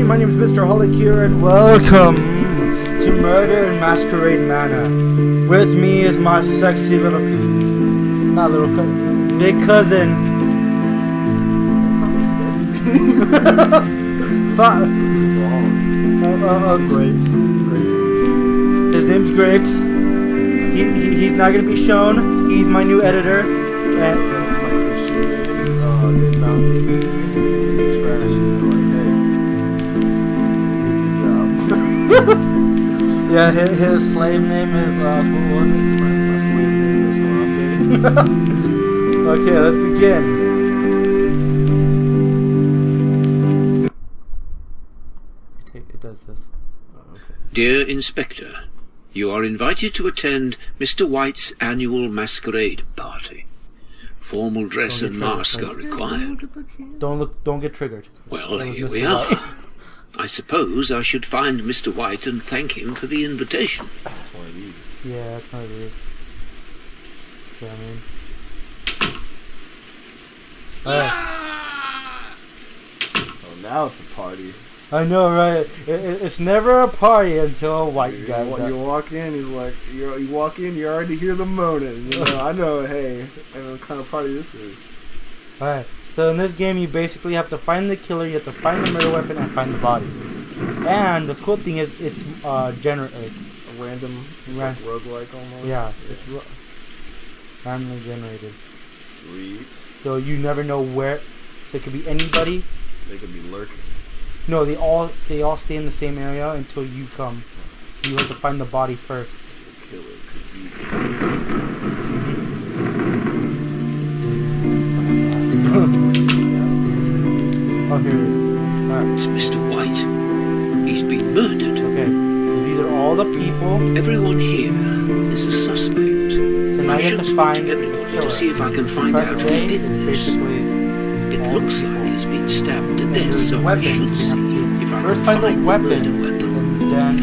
everybody, my name is Mr. Holic here, and welcome to Murder in Masquerade Manor. With me is my sexy little, big cousin. Don't call me sexy. This is wrong. Grapes. His name's Grapes. He's not gonna be shown. He's my new editor. And That's my Christian name. They found me in the trash and they're like, hey, yeah, his slave name is what was it? my slave name is Harambe. Okay, let's begin. It does this. Okay. Dear Inspector, you are invited to attend Mr. White's annual masquerade party. Formal dress and mask are required. Don't get triggered. Well, That was here Mr. we are. White. I suppose I should find Mr. White and thank him for the invitation. That's one of these. Yeah, that's what it is. See what I mean? Oh, now it's a party. I know, right? It's never a party until a white guy. You walk in, he's like, you walk in, you already hear the moaning. You know, I know, hey, I know what kind of party this is. Alright, so in this game you basically have to find the killer, you have to find the murder weapon, and find the body. And the cool thing is it's generated. A random, it's like roguelike almost. Yeah, it's randomly generated. Sweet. So you never know where. So it could be anybody. They could be lurking. No, they all stay in the same area until you come. So you have to find the body first. The killer could be. Oh, here it is. Alright. It's Mr. White. He's been murdered. Okay. So these are all the people. Everyone here is a suspect. So now I you have should to find speak to the everybody killer. to see if I can find Press out A, who did it's this. basically It all looks the like people. he's been stabbed to And death, there's so I weapons. should You see have to if I first can find the find weapon, the murder weapon. and then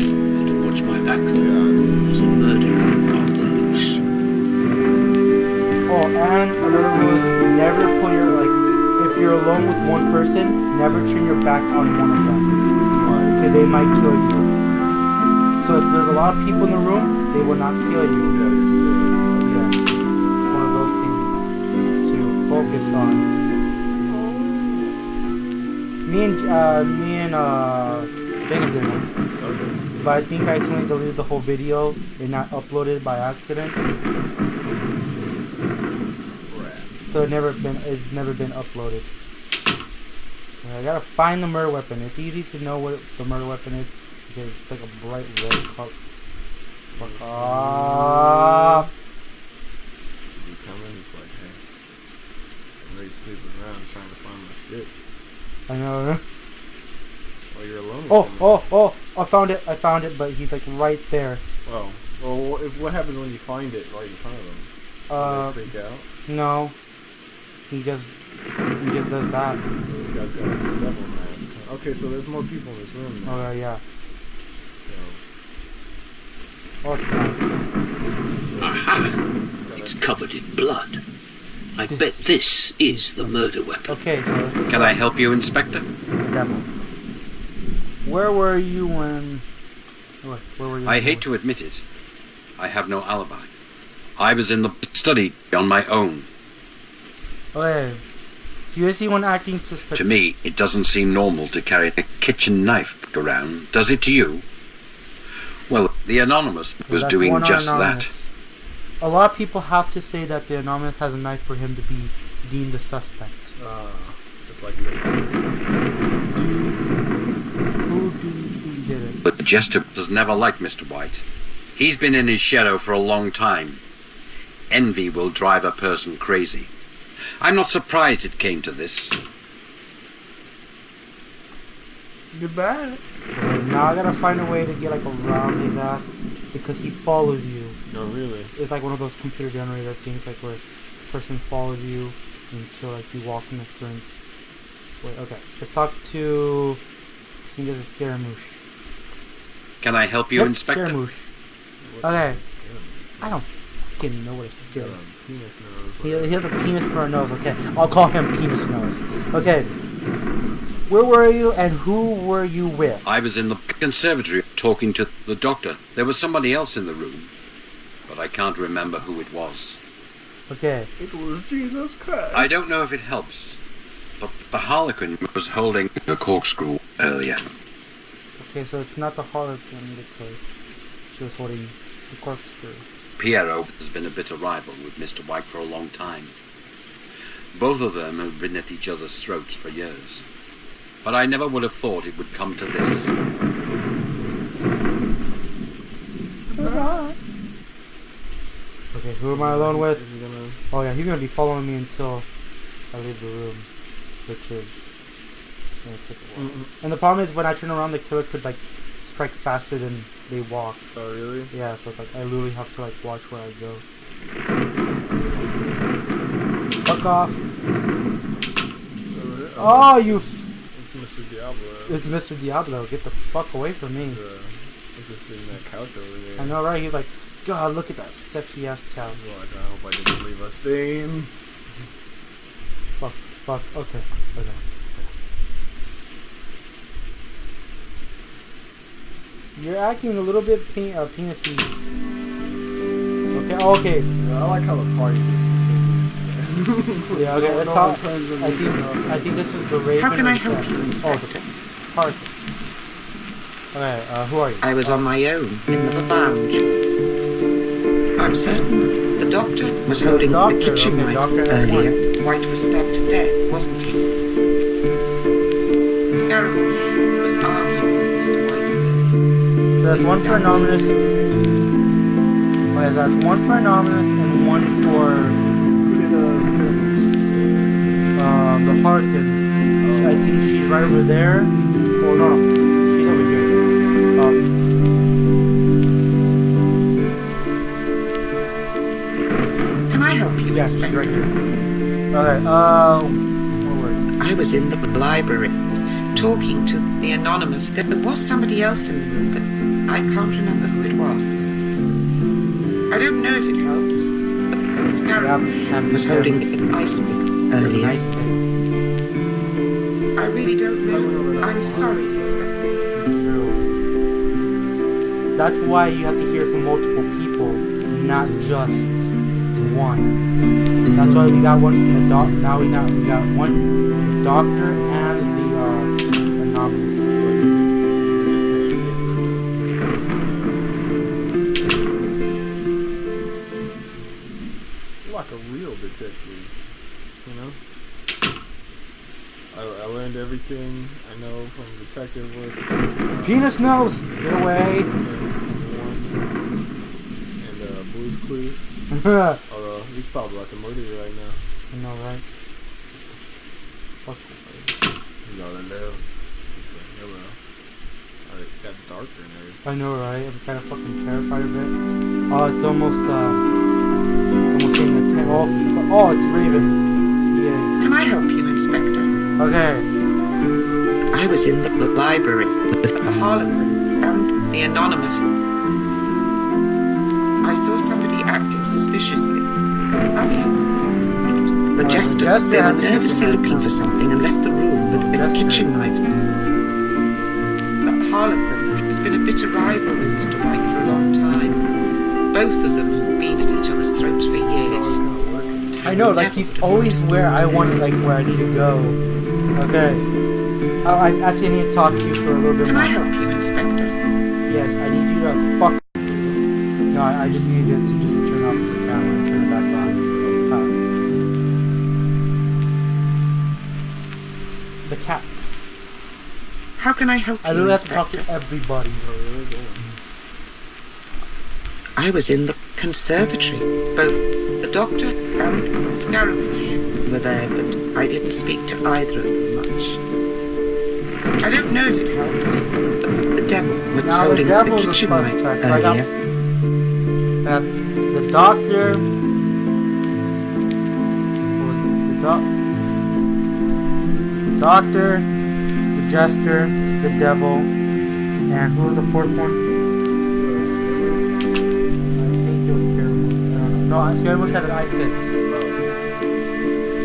Better watch my back though. There's a murderer on the loose. oh, and another rule is never put your if you're alone with one person, never turn your back on one of them, because they might kill you. So if there's a lot of people in the room, they will not kill you. Yeah, you're safe. Yeah, it's one of those things to focus on. Me and Jacob did one, Okay. but I think I accidentally deleted the whole video and not uploaded it by accident. Rats. So it's never been uploaded. I gotta find the murder weapon. It's easy to know what the murder weapon is because it's like a bright red color. Fuck off! You come in, it's like, hey, I'm ready to sleep around trying to find my shit. I know. Well, you're alone. with Oh! I found it, but he's like right there. Oh. Well, what happens when you find it right in front of them? Do they freak out? No. He just does that. This guy's got a devil mask. Okay, so there's more people in this room now. Oh yeah. So, Oh, it's nice. Aha! It's covered in blood. I bet this is the murder weapon. Okay, so let's Can I help you, Inspector? the devil. Where were you when? Where were you? I hate to admit it. I have no alibi. I was in the study on my own. Okay. You see one acting suspicious. To me, it doesn't seem normal to carry a kitchen knife around, does it to you? Well, the Anonymous was That's doing one just Anonymous. that. A lot of people have to say that the Anonymous has a knife for him to be deemed a suspect. just like me. Who do you think did it? But Jester has never liked Mr. White. He's been in his shadow for a long time. Envy will drive a person crazy. I'm not surprised it came to this. Goodbye. Okay, now I gotta find a way to get like around his ass because he follows you. Oh, really? It's like one of those computer generated things, like where the person follows you until like you walk in a certain. Wait, okay. Let's talk to. I think this is Scaramouche. Can I help you, Yep, Inspector? Scaramouche. What Okay. is Scaramouche? I don't fucking know what a He's got Scaramouche. a penis nose. He has a penis for a nose. Okay, I'll call him Penis Nose. Okay. Where were you and who were you with? I was in the conservatory talking to the doctor. There was somebody else in the room, but I can't remember who it was. Okay. It was Jesus Christ. I don't know if it helps, but the Harlequin was holding a corkscrew earlier. Okay, so it's not the Harlequin because she was holding the corkscrew. Piero has been a bitter rival with Mr. White for a long time. Both of them have been at each other's throats for years. But I never would have thought it would come to this. Okay, who am I alone with? Is he gonna... Oh yeah, he's gonna be following me until I leave the room, which is gonna take a while. And the problem is when I turn around, the killer could like strike faster than they walk. Oh, really? Yeah, so it's like I literally have to like watch where I go. Fuck off! Oh, you! It's Mr. Diablo. It's Mr. Diablo. Get the fuck away from me! Just sitting that couch over there. I know, right? He's like, God, look at that sexy ass couch. He's like, I hope I didn't leave a stain. Fuck. Okay. You're acting a little bit penisy. Okay. Yeah, I like how the party just continues. Yeah, okay, let's No talk. one turns the I music off. think this is the Raven. How can or I the help Cat? you, Inspector? Oh, the Parker. Okay, who are you? I was on my own in the lounge. I'm certain the doctor was holding doctor, the kitchen okay, knife Doctor earlier. White was stabbed to death, wasn't he? Scaramouche was arguing with Mr. White. So that's one for Anonymous. Okay, that's one for Anonymous and one for Who did Scaramouche say? the Harkin. I think she's right over there. Oh no, she's over here. Can I help you, Yeah, she's Inspector? right here. Okay, where were you? I was in the library talking to the anonymous. There was somebody else in the room, but I can't remember who it was. I don't know if it helps, but the Scaramouche was holding an ice pick earlier. Nice pick. I really don't know. I'm sorry, Inspector. True. That's why you have to hear from multiple people, not just one. That's why we got one from the doc. Now we got one the doctor and the anonymous. Like a real detective, you know? I learned everything I know from detective work. Penis nose, get away! And Blue's Clues. I Although he's probably about to murder you right now. know, right? Fuck. He's all alone. He's like, hello. It got darker and everything. I know, right? I'm kind of fucking terrified of it. Oh, it's almost in the tent. Oh, it's Raven. Yeah. Can I help you, Inspector? Okay. I was in the library with the Harlequin and the anonymous. I saw somebody acting suspiciously. Oh yes, it was the jester. Jester They were had the nervously kitchen looking knife. for something and left the room with a Jester. kitchen knife. The Harlequin has been a bitter rival with Mr. White for a long time. Both of them have been at each other's throats for years. I know, like he's always where I want, like where I need to go. Okay. I actually need to talk to you for a little bit Can more. I help you, Inspector? Yes, I need you to fuck. No, I just needed to just turn off the camera and turn it back on. The cat. How can I help I you, literally have to Inspector? talk to everybody. I was in the conservatory. Both the doctor and Scaramouche were there, but I didn't speak to either of them much. I don't know if it helps, but the devil was Now the holding the devil's a kitchen knife suspect. So I got earlier. the doctor. The doctor, the jester, the devil, and who was the fourth one? I think it was Scaramouche. I don't know. No, Scaramouche had an ice pick.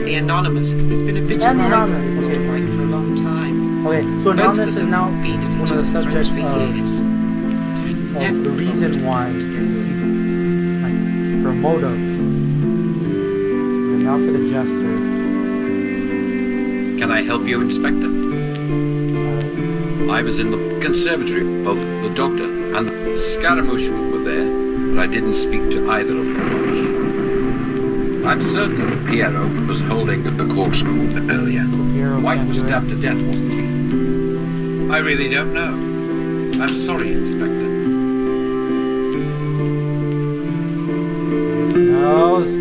The anonymous has been a bitter And the rival Anonymous, with Mr. okay. White for a long time. Okay, so Both Anonymous of is them now been at each one of the other's subjects throats for years. of the reason why he's like for motive. And now for the jester. Can I help you, Inspector? I was in the conservatory. Both the doctor and the Scaramouche were there, but I didn't speak to either of them much. I'm certain Piero was holding the corkscrew earlier. Piero White can't was do it. stabbed to death, wasn't he? I really don't know. I'm sorry, Inspector. Nose.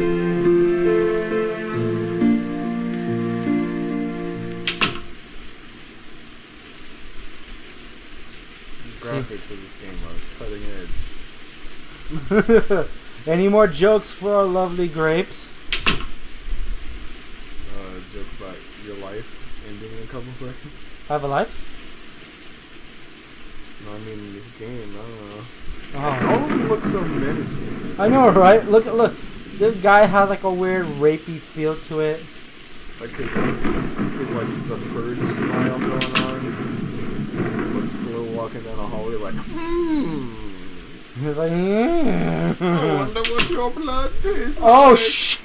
Graphics for this game are cutting edge. Any more jokes for our lovely grapes? Joke about your life ending in a couple seconds. Have a life? No, I mean in this game, I don't know. Oh. All of them look so menacing. I know, right? Look. This guy has like a weird rapey feel to it. Like his the bird smile going on. He's like slow walking down a hallway like, He's like, I wonder what your blood tastes oh like. shit!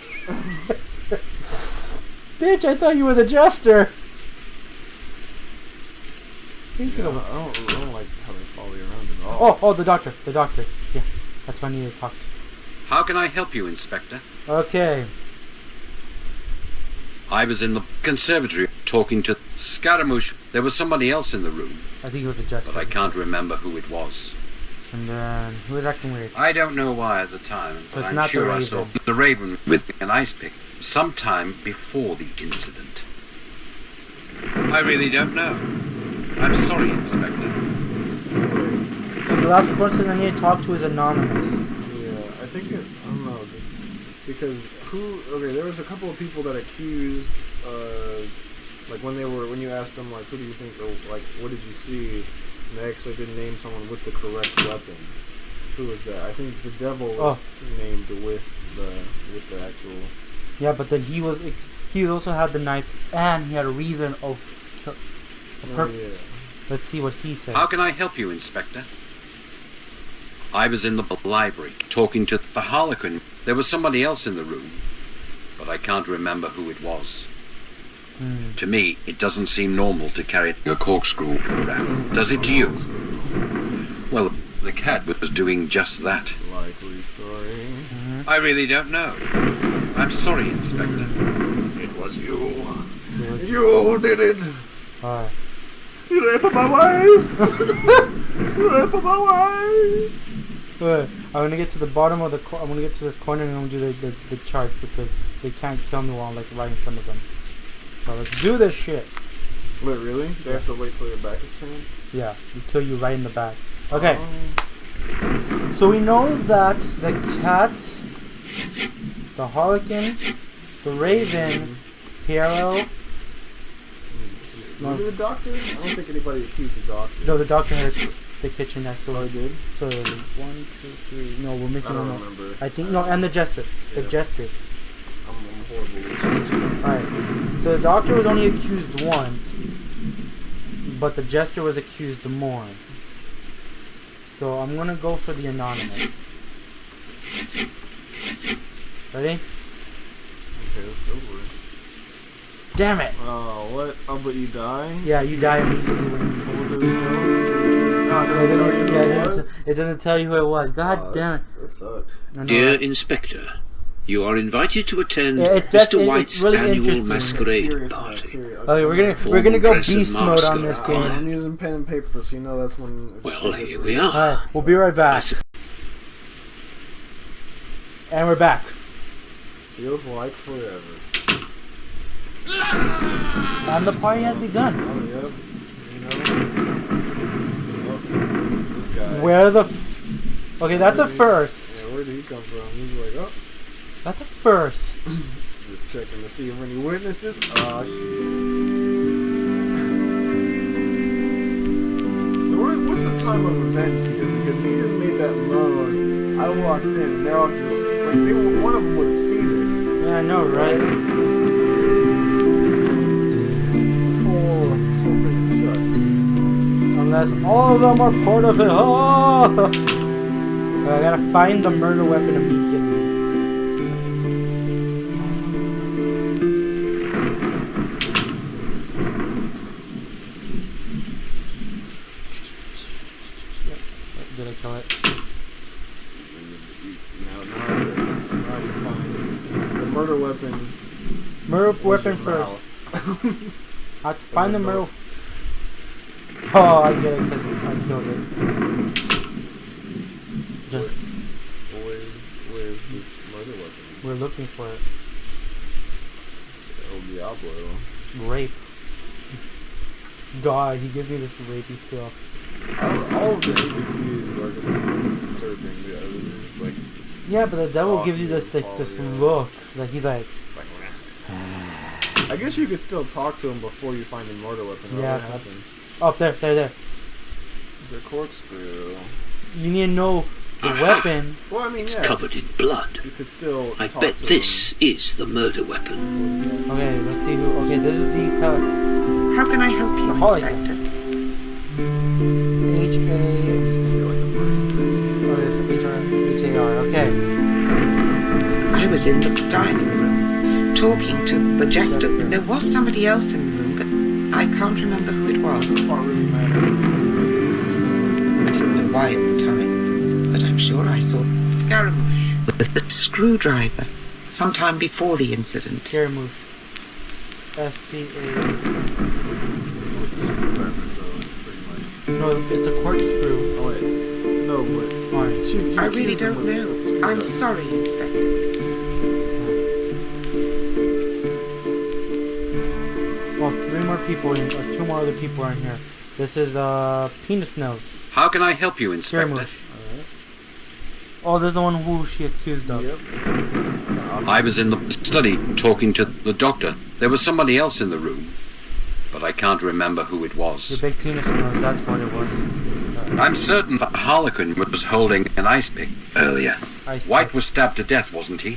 Bitch, I thought you were the jester. Thinking Yeah, of I don't like how they follow you around at all. Oh, the doctor. Yes, that's what I need to talk to. How can I help you, Inspector? Okay. I was in the conservatory talking to Scaramouche. There was somebody else in the room, I think it was the jester. but I can't remember who it was. And then, who was acting weird? I don't know why at the time, So but it's I'm not the sure I saw Raven. the Raven with an ice pick sometime before the incident. I really don't know. I'm sorry, Inspector. So the last person I need to talk to is Anonymous. Yeah, I think I don't know, because there was a couple of people that accused, like when you asked them like, who do you think, or like, what did you see, and they actually didn't name someone with the correct weapon. Who was that? I think the devil was named with the actual. Yeah, but then he also had the knife, and he had a reason of. Yeah. Let's see what he says. How can I help you, Inspector? I was in the library talking to the Holic. There was somebody else in the room, but I can't remember who it was. To me, it doesn't seem normal to carry a corkscrew around. Does it to you? Well, the cat was doing just that. Likely story. I really don't know. I'm sorry, Inspector. It was you. You did it. Alright. You raped my wife. You raped my wife. Wait, I'm gonna get to the bottom of I'm gonna get to this corner and I'm gonna do the charts because they can't kill me while I'm like right in front of them. So let's do this shit. Wait, really? They have to wait till your back is turned? Yeah, they kill you right in the back. Okay. So we know that the cat, the Harlequin, the Raven, Piero. Maybe the doctor? I don't think anybody accused the doctor. No, the doctor had the kitchen next to Oh, he did? So 1, 2, 3. No, we're missing I don't one more. remember. I think no, and the jester. The Yeah. jester. I'm horrible with this. Alright. So the doctor was only accused once, but the jester was accused more. So I'm gonna go for the anonymous. Ready? Okay, let's go for it. Damn it! Oh, what? Oh, but you die? Yeah, you die immediately when you. What does it say? It doesn't tell you who it was. God damn it! That sucks. I know, Dear right? Inspector, you are invited to attend Yeah, Mr. White's it's really annual interesting. masquerade Serious, party. serious. Okay, we're gonna go beast mode on this game. I'm using pen and paper, so you know that's when. Well, here we are. Alright, we'll be right back. And we're back. Feels like forever. And the party has begun. Oh, yep. You know? Oh, this guy. Where the okay, that's a first. Yeah, where did he come from? He's like, oh. That's a first. Just checking to see if any witnesses. Oh, shit. What's the time of events here? Because he just made that moan. I walked in and they're all just, like, one of them would have seen it. Yeah, I know, right? This whole thing sucks. Unless all of them are part of it. Oh! I gotta find the murder weapon immediately. Did I kill it? Now I have to find the murder weapon. Murder weapon your first. mouth. I have to find the murder. Oh, I get it because I killed it. Just Where's this murder weapon? we're looking for it. El Diablo. Rape. God, he gives me this rapey feel. All of the ABCs are disturbing. Yeah, it's like this. Yeah, but the devil gives you this look. Like he's like, It's like, I guess you could still talk to him before you find the murder weapon. Yeah. What happens? oh, there. The corkscrew. You need to know the weapon. Well, I mean, It's yeah. covered in blood. You could still. I talk bet to this is the murder weapon. him. Okay, let's see who. Okay, this is the How can I help you, Holic. Inspector? H A. It's gonna be like the first thing. Oh, it's H-A-R. Okay. I was in the dining room, talking to the jester. There was somebody else in the room, but I can't remember who it was. This part really matters. I didn't know why at the time, but I'm sure I saw Scaramouche with the screwdriver sometime before the incident. Scaramouche. S-C-A. With the screwdriver, so it's pretty much. No, it's a corkscrew. Oh wait, no, but Orange. she I really accused him don't with know. the I'm screwdriver. sorry, Inspector. Well, three more people in, or two more other people are in here. This is Penis Nose. How can I help you, Inspector? Scaramouche. Oh, there's the one who she accused of. Yep. I was in the study talking to the doctor. There was somebody else in the room, but I can't remember who it Your was. big penis nose, that's what it was. I'm certain that Harlequin was holding an ice pick earlier. Ice White pick. was stabbed to death, wasn't he?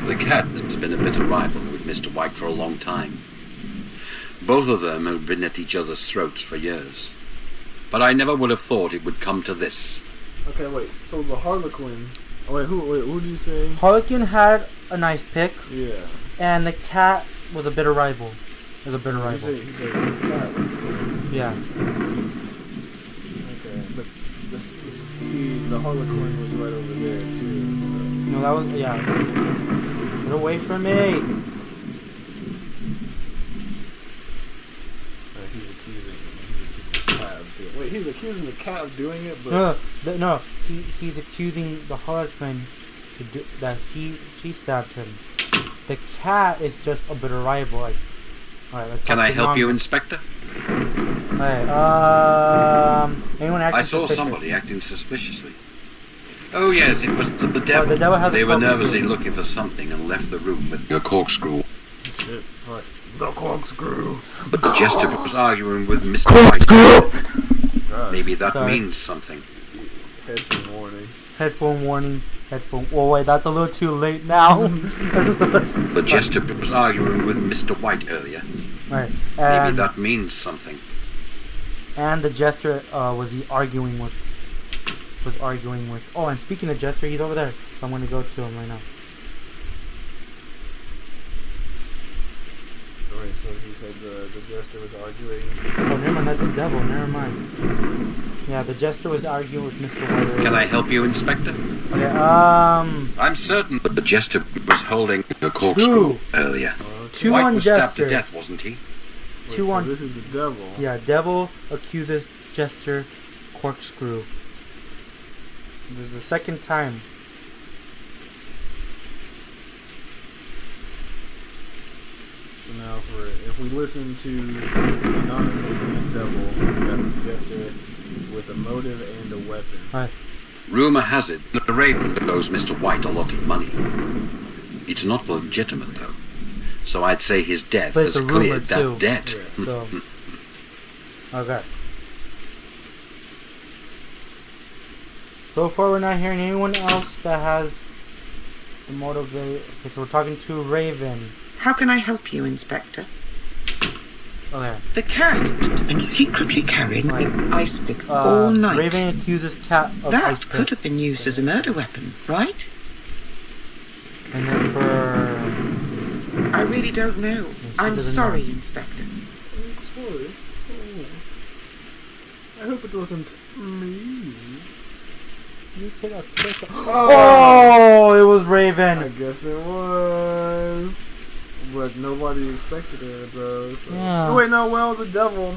The cat has been a bitter rival with Mr. White for a long time. Both of them have been at each other's throats for years. But I never would have thought it would come to this. Okay, wait. So the Harlequin. Oh, wait, who did you say? Harlequin had a nice pick, Yeah. and the cat was a bitter rival. Was a bitter rival. He said cat. Yeah. Okay, but the Harlequin was right over there too. No, that was yeah. Get away from me! So he's accusing the cat of doing. Wait, he's accusing the cat of doing it, but No. He's accusing the Harlequin that she stabbed him. The cat is just a bitter rival. Like, all right, let's. Can talk I to help you, Mom. Inspector? Alright, anyone acting I saw suspicious? somebody acting suspiciously. Oh yes, it was the devil. the devil has a They were corkscrew. nervously looking for something and left the room with a corkscrew. shit. Fuck. The corkscrew. But the jester was arguing with Mr. White. God. Maybe that Sorry. means something. Headphone warning. Headphone warning. Headphone. Oh wait, that's a little too late now. The jester was arguing with Mr. White earlier. Alright, Maybe and that means something. the jester was arguing with. Oh, and speaking of jester, he's over there, so I'm gonna go to him right now. Alright, so he said the jester was arguing. Oh, never mind, that's the devil. Never mind. Yeah, the jester was arguing with Mr. White. earlier. Can I help you, Inspector? Okay, I'm certain that the jester was holding a corkscrew earlier. two White on was stabbed to jester. death, wasn't he? Wait, Two so on. this is the devil. Yeah, devil accuses jester corkscrew. This is the second time. So now, if we listen to Anonymous and Devil, we got the jester with a motive and a weapon. Alright. Rumour has it that the Raven owes Mr. White a lot of money. It's not legitimate, though. So I'd say his death But it's has a rumor, cleared that too. debt. Yeah. So. Okay. So far, we're not hearing anyone else that has the motive. Okay, so we're talking to Raven. How can I help you, Inspector? Okay. The cat has been secretly carrying an ice pick all night. Raven accuses cat of That ice could pick. have been used as a murder weapon, right? And then for... I really don't know. I'm doesn't sorry, know. Inspector. I'm sorry. Oh. I hope it wasn't me. You cannot kiss Oh, it was I Raven. guess it was. But nobody expected it, bro. So. Yeah. Oh, wait, no, well, the devil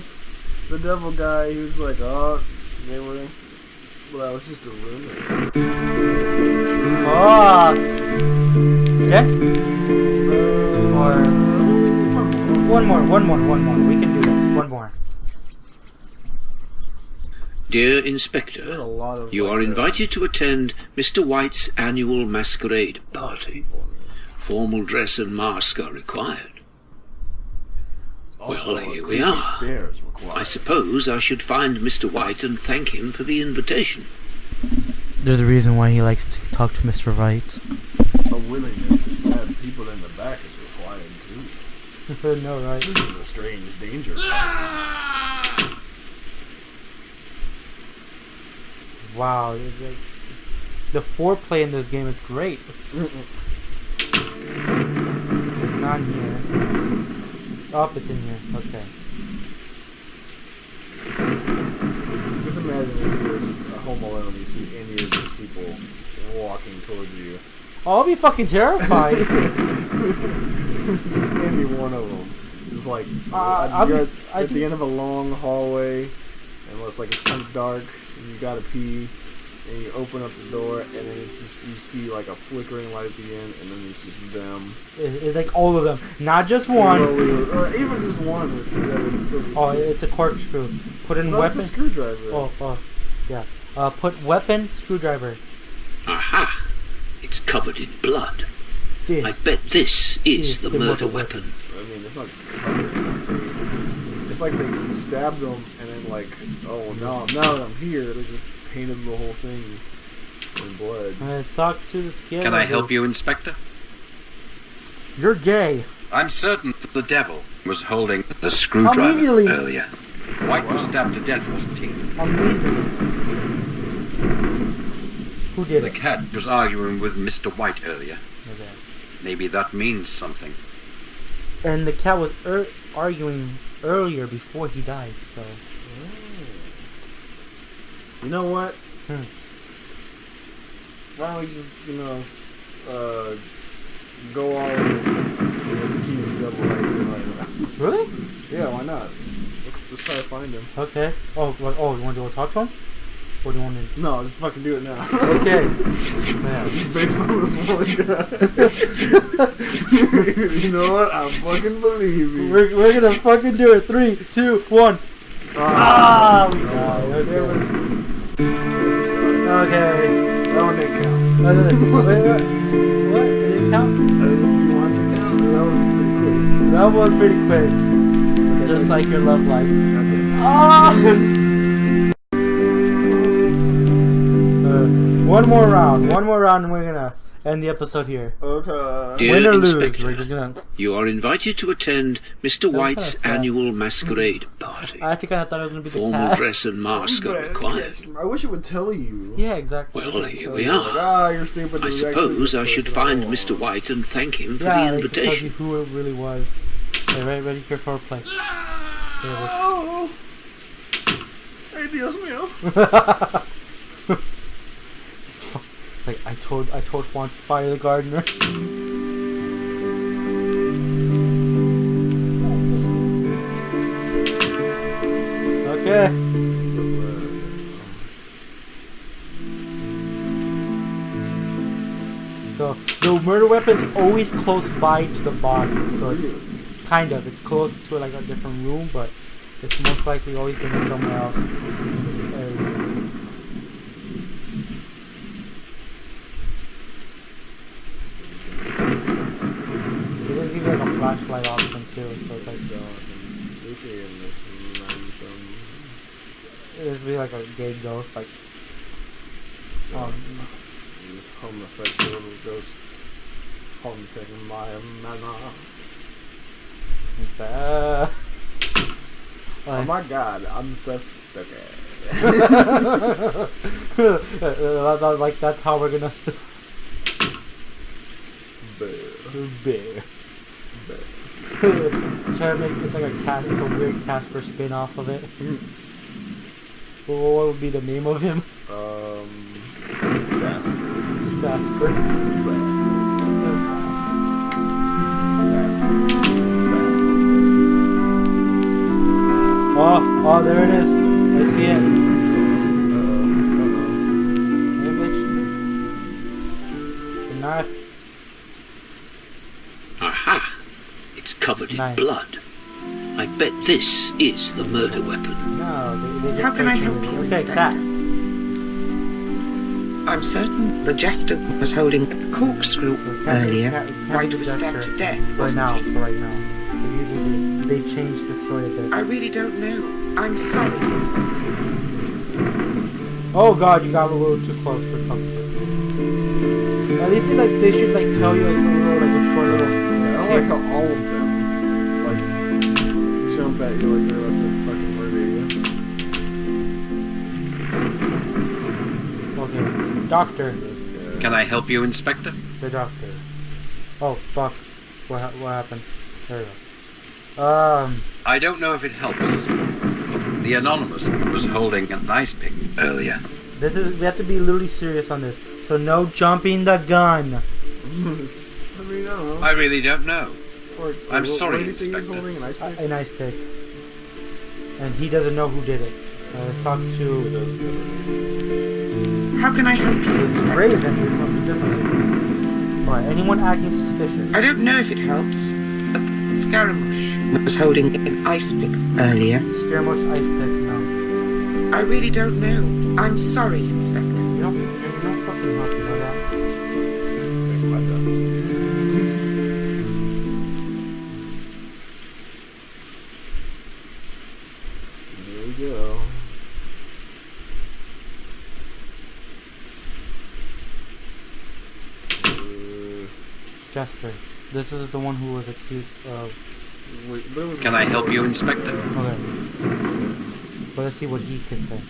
guy, he was like, oh, they were... Well, that was just a rumor. Fuck. Okay? Or... One more. We can do this. One more. Dear There's Inspector, a lot of... you are invited to attend Mr. White's annual masquerade party. Formal dress and mask are required. Well, here we are. Stairs required. I suppose I should find Mr. White and thank him for the invitation. There's a reason why he likes to talk to Mr. Wright. A willingness to stab people in the back is required, too. No, right? This is a strange danger. Wow. It's like, the foreplay in this game is great. It's not in here. Oh, it's in here. Okay. Just imagine if you were just a home alone and you see any of these people walking towards you. Oh, I'll be fucking terrified. Just any one of them. Just like, I'd at the end of a long hallway, and it's like it's kind of dark, and you gotta pee, and you open up the door, and then it's just, you see like a flickering light at the end, and then it's just them. It's like all of them, not just one. Or even just one. That would still be Oh, scary. it's a corkscrew. Put in No, weapon. it's a screwdriver. Oh, yeah. Put weapon, screwdriver. Aha! It's covered in blood. This. I bet this is the murder weapon. I mean, it's not just covered. It's like they stabbed them, and then like, oh, now that I'm here, they just painted the whole thing in blood. Talk to the skin. Can I help you, Inspector? You're gay. I'm certain that the devil was holding the screwdriver Immediately. earlier. White was stabbed to death, wasn't he? Immediately. Who did The it? cat was arguing with Mr. White earlier. Okay. Maybe that means something. And the cat was arguing earlier before he died, so... You know what? Hmm. Why don't we just, go all in just accuse the devil right now? Really? Yeah, why not? Let's try to find him. Okay. Oh, you want to go talk to him? Or do you want to... No, just fucking do it now. Okay. Man, based on this one guy. You know what? I fucking believe you. We're gonna fucking do it. 3, 2, 1. We died. Okay. Okay. That one didn't count. Wait. What? It didn't count? Do you want to count? That was pretty quick. That was pretty quick. Just like your love life. Okay. Ah! One more round, and we're gonna end the episode here. Okay. Dear Win or lose, Inspector, we're just gonna... you are invited to attend Mr. White's kinda sad. annual masquerade party. I actually kind of thought it was gonna be the Formal cat. dress and mask are required. I wish it would tell you. Yeah, exactly. Well, here we Like, are. you're stupid. I There's suppose actually I this should person find all Mr. along. White and thank him for Yeah, the it tells you invitation. who it really was. Okay, ready here for a play. Oh. Hey, Dios mío. Like I told Juan to fire the gardener. Okay. So the murder weapon's always close by to the body, so it's it's close to like a different room, but it's most likely always been in somewhere else in this area. They give you like a flashlight option too, so it's like Spooky in this mansion. it'd be like a gay ghost, like These homosexual ghosts haunting my manor. like that. Oh my god, I'm suspect. That's how we're gonna start. Bear. Try to make it's like a cat. It's a weird Casper spin off of it. What would be the name of him? Sasper. Oh, there it is. I see it. The knife. Aha! It's covered in Nice. blood. I bet this is the murder weapon. No, they just How can I taken help it. you, Okay, Inspector? cat. I'm certain the jester was holding a corkscrew earlier. White was stabbed to death, Right wasn't now, he? for right now. Usually they changed the story a bit. I really don't know. I'm sorry, Inspector. Oh god, you got a little too close for comfort. At least they should tell you a short little. Yeah, I don't like how all of them jump at you like they're about to fucking murder you. Okay, doctor. This guy. Can I help you, Inspector? The doctor. Oh fuck, what happened? There we go. I don't know if it helps, but the Anonymous was holding an ice pick earlier. we have to be literally serious on this. So no jumping the gun. I mean, I don't know. I really don't know. I'm sorry, what did he say he was Inspector. holding? An ice pick? A nice pick. And he doesn't know who did it. Let's talk Who to does the other? How can I help you, Inspector? Raven. This one's different. Alright, anyone acting suspicious? I don't know if it helps, but Scaramouche was holding an ice pick earlier. Scaramouche ice pick, no. I really don't know. I'm sorry, Inspector. You don't fucking help, you know that? Makes my job. Here we go. Jester. This is the one who was accused of. Wait, but it was Can I help you, Inspector? Okay. But let's see what he can say.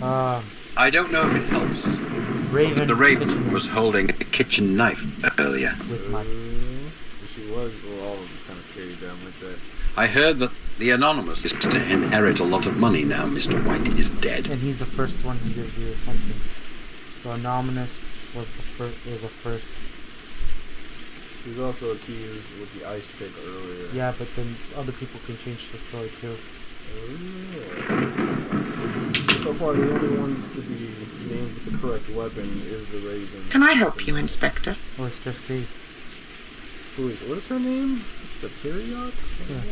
I don't know if it helps. Raven. The Raven kitchen was holding a kitchen knife earlier. with my. She was. Well, all of them kind of scared you down like that. I heard that the Anonymous is to inherit a lot of money now Mr. White is dead. And he's the first one who gives you something. So Anonymous was the first. He was also accused with the ice pick earlier. Yeah, but then other people can change the story too. So far, the only one to be named with the correct weapon is the Raven. Can I help you, Inspector? Let's just see. Who is? What is her name? The Period? Yeah. Okay.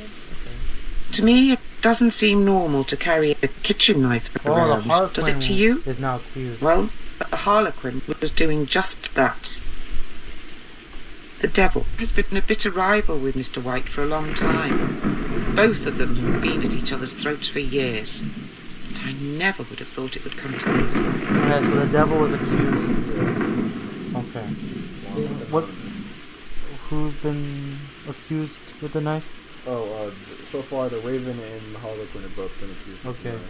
To me, it doesn't seem normal to carry a kitchen knife Oh, the around. Harlequin Does it to you? is now accused. Well, the Harlequin was doing just that. The devil has been a bitter rival with Mr. White for a long time. Both of them have been at each other's throats for years. But I never would have thought it would come to this. Okay, so the devil was accused. Okay. What? Who's been accused with the knife? Oh, so far the Raven and the Holic have both been accused. of Okay. that.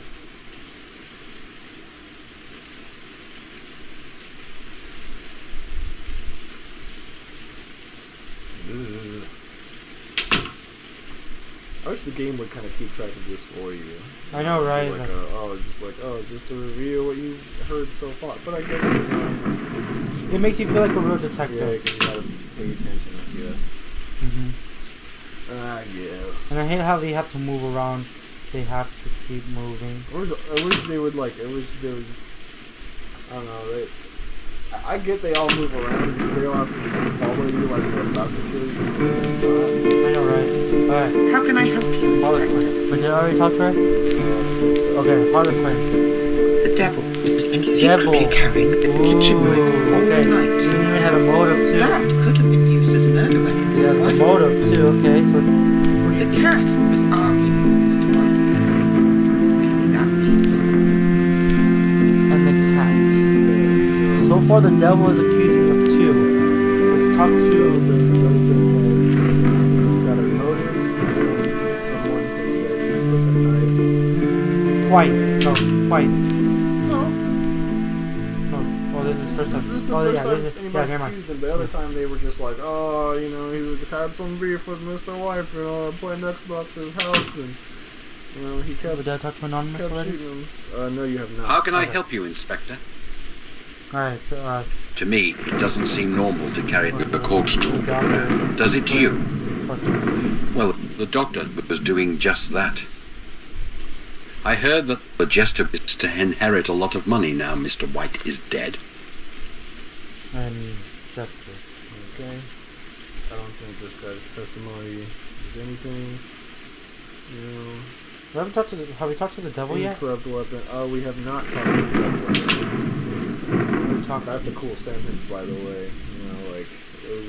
Ugh. I wish the game would kind of keep track of this for you. I know, right? Like, just to review what you've heard so far. But I guess, It makes you feel like a real yeah, detective. because you gotta pay attention, I guess. I guess. And I hate how they have to move around. They have to keep moving. I wish they would, like, I wish there was, I don't know, I get they all move around, they all have to follow you like they're about to kill you. I know, right? Alright. How can I help you, Inspector? Harlequin. But did I already talk to her? Okay, Harlequin. The devil has been secretly carrying a kitchen knife all okay. night. He even had a motive too. That could have been used as a murder weapon. He has the right? motive too, okay, so The cat was arguing with Mr. White. Maybe that means. and the cat. So far the devil is accusing of 2. Let's talk to He's got a motive, and someone has said he's with a knife. twice. No, twice. No. No. Oh, this is the first time. This is the Oh, first yeah, time this is, anybody's never mind. accused him. The other time they were just like, oh, you know, he's had some beef with Mr. Wife, you know, playing Xbox at his house, and, you know, he kept, Did I talk to Anonymous kept already? shooting him. No, you have not. How can I Okay. help you, Inspector? Alright, so, To me, it doesn't seem normal to carry the corkscrew the doctor. around. Does it to you? What? Well, the doctor was doing just that. I heard that the jester is to inherit a lot of money now Mr. White is dead. And Jester. Okay. I don't think this guy's testimony is anything, you know. Have we talked to the devil yet? Incorrupt weapon. We have not talked to the devil yet. That's a cool sentence, by the way. You know, like,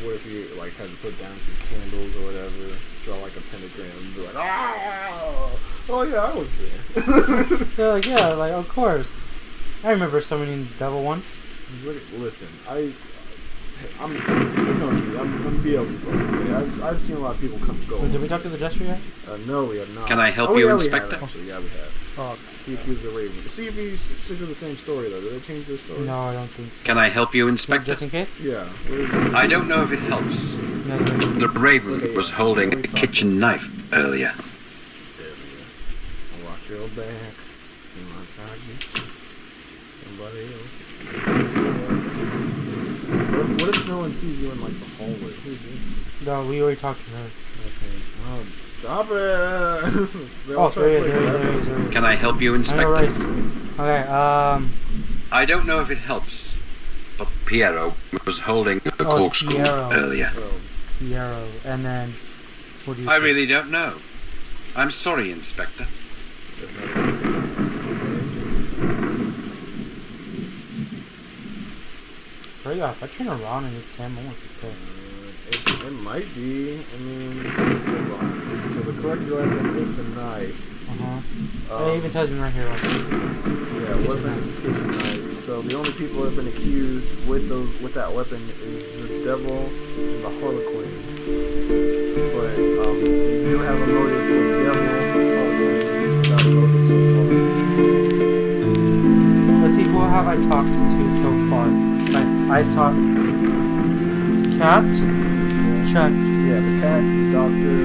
what if you like had to put down some candles or whatever, draw like a pentagram, and be like, oh yeah, I was there. Yeah, like, of course. I remember summoning the devil once. He's like, listen, I'm Beelzebub. Okay? I've seen a lot of people come and go. Did we talk to the Jester yet? No, we have not. Can I help oh, you, yeah, Inspector? We have, actually. Yeah, we have. Oh, He accused the Raven. See if he's sticks to the same story though. Did they change their story? no, I don't think so. Can I help you, Inspector? Just in case? Yeah. What is it? I don't know if it helps. Yeah, yeah. The Raven Okay, was yeah. holding Yeah, a we talked kitchen knife earlier. There we go. Watch your back. You might try to get you. Somebody else. What if no one sees you in like the hallway? Who's this? No, we already talked to her. Okay. Oh, stop it! They're Oh, all trying to there play is. Grapez. Can I help you, I know, Inspector? right. Okay, I don't know if it helps, but Piero was holding a corkscrew Piero. earlier. Piero, and then, what do you I think? really don't know. I'm sorry, Inspector. There's no accusing. Very odd. If I turn around and it's Sam, I'm gonna be pissed. It might be. I mean, hold on. So the correct weapon is the knife. It even tells me right here. Like, Yeah, weapon is the kitchen knife. So the only people that have been accused with that weapon is the devil and the Harlequin. But you do have a motive for the devil and Harlequin, without a motive so far. let's see, who have I talked to so far? Right, I've talked. Cat? Check. Yeah, the cat, the doctor,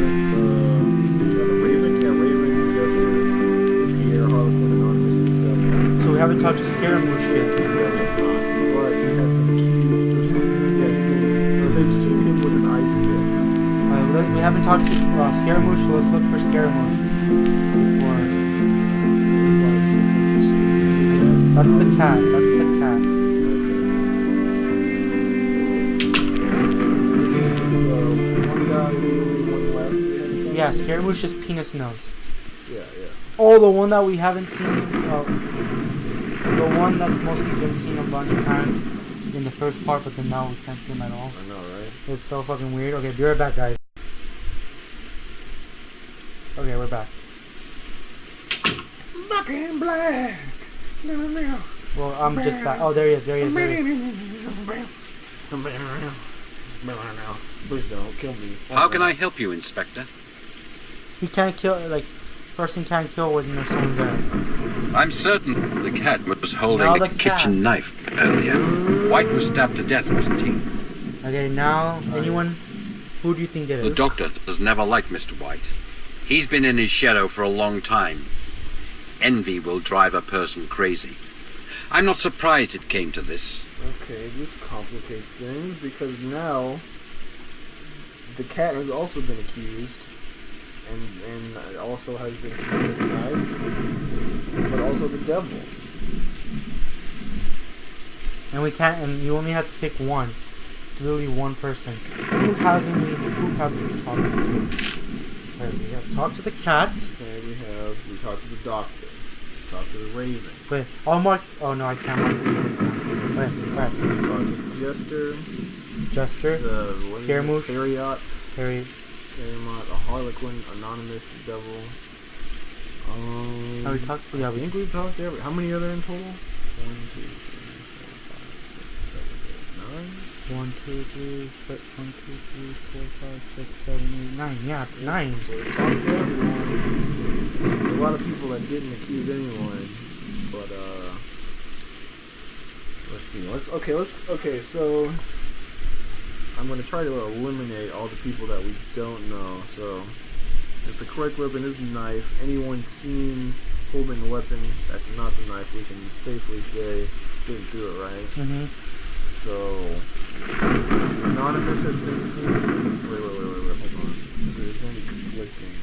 is that the Raven? Yeah, Raven, Jester, the Pierre, Harlequin, Anonymous, and the devil. So we haven't talked to Scaramouche yet. Yeah, we have not. But he has been accused or something. Yeah, they've seen him with an ice pick. We haven't talked to Scaramouche, so let's look for Scaramouche before. That's the cat. That's the cat. Yeah, Scaramouche's penis nose. Yeah. Oh, the one that we haven't seen. The one that's mostly been seen a bunch of times in the first part, but then now we can't see him at all. I know, right? It's so fucking weird. Okay, be right back, guys. Okay, we're back. Back in black. Well, I'm just back. Oh, there he is. There he is. There he is. Please don't kill me. How can I help you, Inspector? He can't kill. Like, person can't kill when there's someone there. I'm certain the cat was holding Now a the cat. kitchen knife earlier. White was stabbed to death, wasn't he? Okay, now anyone? Who do you think it The is? doctor has never liked Mr. White. He's been in his shadow for a long time. Envy will drive a person crazy. I'm not surprised it came to this. Okay, this complicates things because now the cat has also been accused and also has been seen with a knife, but also the devil. And we can't. And you only have to pick one. It's literally one person. Who have we talked to? Right, we have talked to the cat. Okay, we talked to the doctor, we talked to the Raven, Wait, I'll mark. Oh no, I can't mark. Wait, we talked to the Jester, Jester, the Scaramouche, Harriot, Harry. Scaramouche, a Harlequin, Anonymous, the devil. Have we talked? Yeah, I think we've talked to how many are there in total? 1, 2, 3, 4, 5, 6, 7, 8, 9. 1, 2, 3, 4, 1, 2, 3, 4, 5, 6, 7, 8, 9. Yeah, 9. So we talked to everyone. There's a lot of people that didn't accuse anyone, but let's see. Okay. So I'm gonna try to eliminate all the people that we don't know. So if the correct weapon is the knife, anyone seen holding a weapon that's not the knife, we can safely say didn't do it, right? Mm-hmm. So, because the anonymous has been seen. Wait, hold on. Is there any conflicting?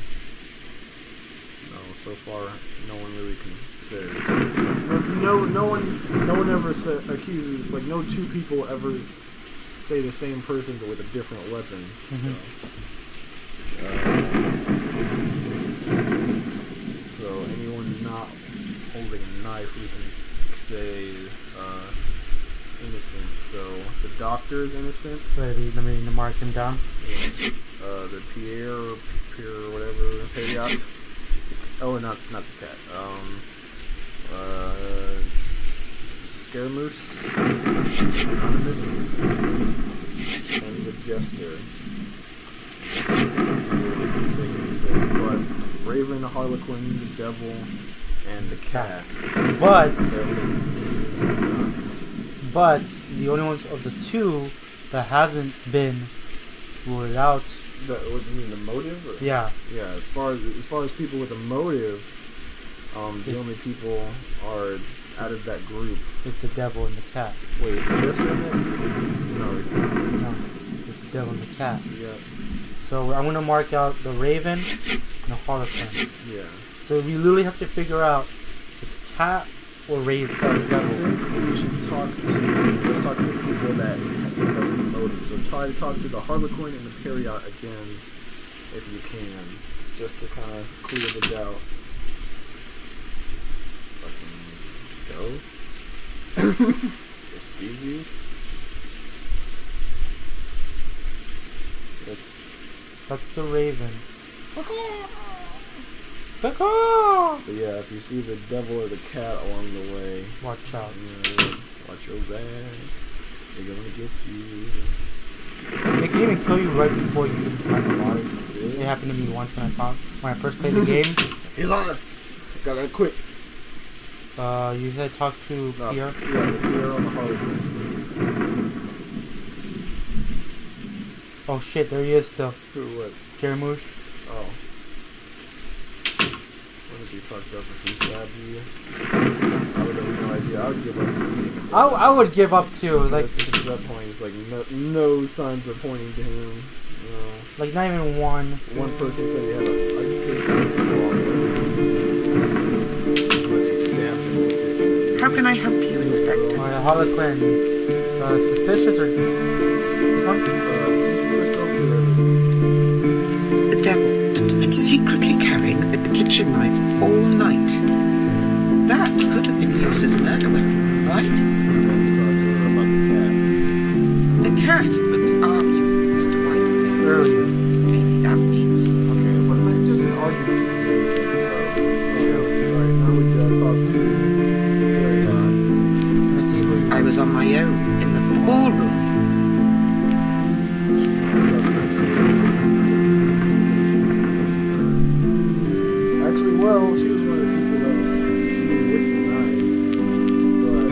No, so far, no one really says. No one ever accuses. Like, no two people ever say the same person but with a different weapon. Mm-hmm. So anyone not holding a knife, we can say is innocent. So the doctor is innocent. Wait, let me mark him down. The Pierre, whatever, Periot. Oh, not the cat. Scaramouche, Anonymous, and the Jester. But Raven, Harlequin, the Devil, and the Cat. But the only ones of the two that hasn't been ruled out. What do you mean, the motive? Or? Yeah. Yeah. As far as people with a motive, the only people are out of that group. It's the Devil and the Cat. Wait, is the Jester in it? No, he's not. No, it's the Devil and the Cat. Yeah. So I'm gonna mark out the Raven and the Harlequin. Yeah. So we literally have to figure out if it's Cat or Raven or I Devil. think we should let's talk to the people that give us the motive. So try to talk to the Harlequin and the Periot again, if you can, just to kind of clear the doubt. Fucking go. Excuse you. That's the Raven. But yeah, if you see the Devil or the Cat along the way, Watch out. Watch your back. They're gonna get you. They can even kill you right before you even find the body. Really? It happened to me once when I first played the game. He's on it. Gotta quit. You said talk to Pierre? Yeah, the Pierre on the Harlequin. Oh shit, there he is still. Who, what? Scaramouche. Oh. Wouldn't it be fucked up if he stabbed you? I would have no idea. I would give up. I would give up too. It was like at that point, it's like no signs are pointing to him. like not even one. One person said he had an ice pick. That's the wrong way. Unless he stabbed him with it. How can I help you, Inspector? Harlequin. Suspicious or this one? Just go through The Devil. I'm secretly carrying a kitchen knife all night. That could have been used as a murder weapon, right? And then you talk to her about the cat. The cat was arguing with Mr. White Earlier. Maybe that means. Okay, but like just an argument isn't anything, so. Alright, now we talk to Period. Let's see who you I was on my own in the ballroom. She's kind of suspect too. Actually, well, she was one of the people that was seen with the knife, but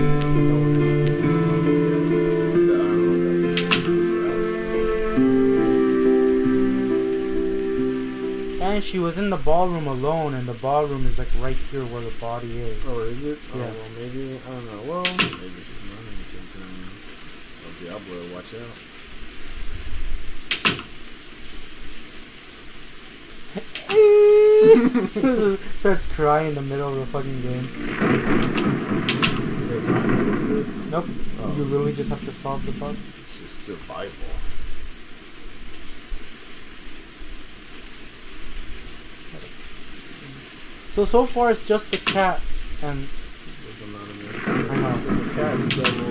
no one has given her a motive yet. I don't know if that makes sense. And she was in the ballroom alone, and the ballroom is like right here where the body is. Oh, is it? Yeah. Oh, well, maybe, I don't know. Well, maybe she's not innocent. Oh, Diablo, watch out. Starts crying in the middle of the fucking game. Is there a time limit to it? Nope. Oh. You literally just have to solve the puzzle. It's just survival. So far it's just the cat and There's anonymous. I know. So the cat and the devil,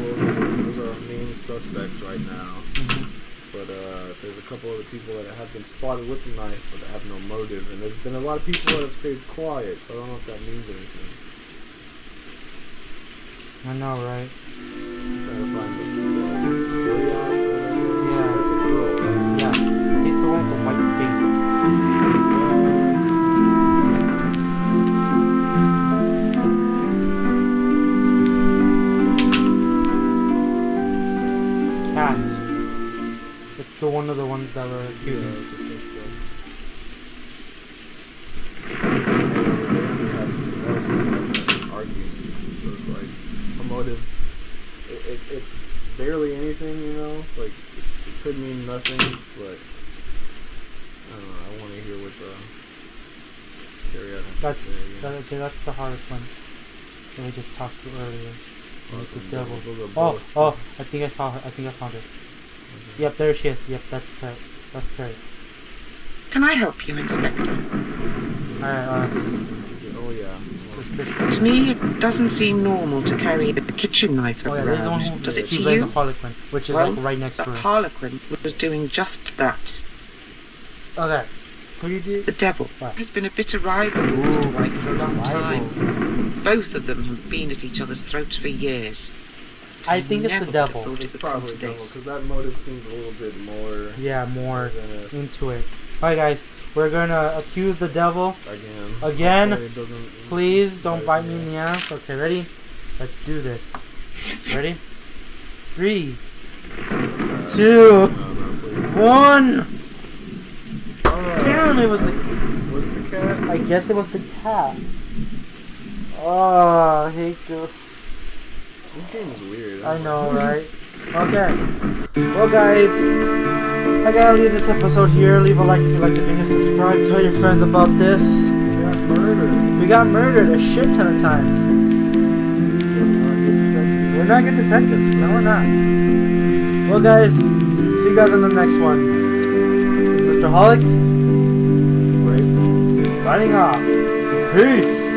those are our main suspects right now. But there's a couple other people that have been spotted with the knife, but that have no motive. And there's been a lot of people that have stayed quiet, so I don't know if that means anything. I know, right? I'm trying to find the Period. cat. It's the one of the ones that were accusing. Yeah, it's a suspect. Arguments, so it's like a motive. It's barely anything, you know. It's like it could mean nothing, but I don't know. I want to hear what the Harriet has That's to say. Yeah. okay, that's the hardest one that we just talked to earlier. Like the devil. Those are Oh, both. oh! I think I saw her. I think I found her. Okay. Yep, there she is. Yep, that's Perry. That's Perry. Can I help you, Inspector? Alright, Oh yeah. suspicious. To me, it doesn't seem normal to carry a kitchen knife Oh yeah, this is the one around. who Does it to she played you? the Holic, which is Well, like right next the to her. Harlequin was doing just that. Okay, who do you do? The devil What? has been a bitter rival of Mr. White for a long rival. time. Both of them have been at each other's throats for years. I think it's Never the would have devil. thought it It's would come probably to devil this. because that motive seemed a little bit more. Yeah, more than into it. Alright, guys, we're gonna accuse the devil. Again. Again? Hopefully it doesn't. Please don't bite me in the ass. Okay, ready? Let's do this. Ready? 3, 2, 1. Damn, it was the. Was it the cat? I guess it was the cat. Oh, I hate this. This game is weird. I know, right? Okay. Well, guys, I gotta leave this episode here. Leave a like if you like the video. Subscribe. Tell your friends about this. We got murdered. We got murdered a shit ton of times. We're not good detectives. No, we're not. Well, guys, see you guys in the next one. This is Mr. Holic. It's great. Signing off. Peace.